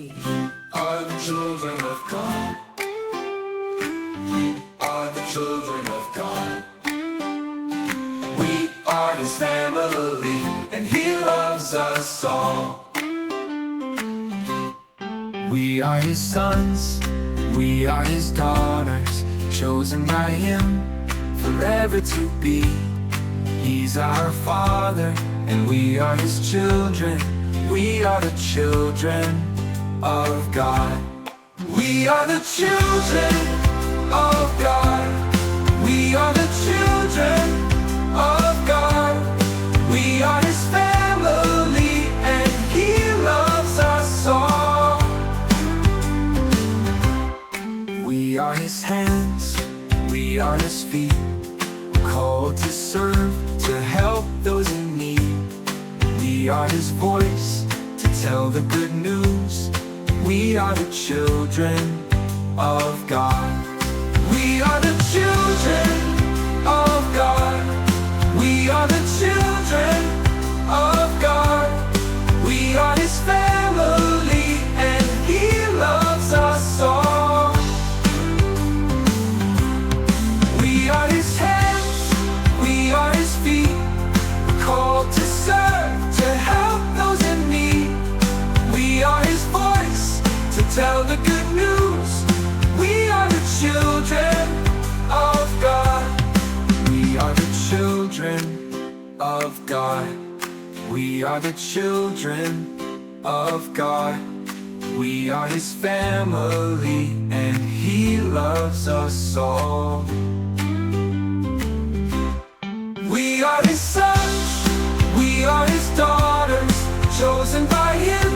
We are the children of God. We are the children of God. We are His family, and He loves us all. We are His sons, we are His daughters, chosen by Him forever to be. He's our Father, and we are His children. We are the children of God. We are the children of God. We are the children of God. We are His family, and He loves us all. We are His hands, we are His feet, called to serve, to help those in need. We are His voice, to tell the good news. We are the children of God. We are the children of God. We are the children of God. We are His family, and He loves us all. We are His hands, we are His feet, called to serve, to help those in need. We are His voice, to tell the good news. We are the children of God. We are the children of God. We are the children of God. We are His family, and He loves us all. We are His sons, we are His daughters, chosen by Him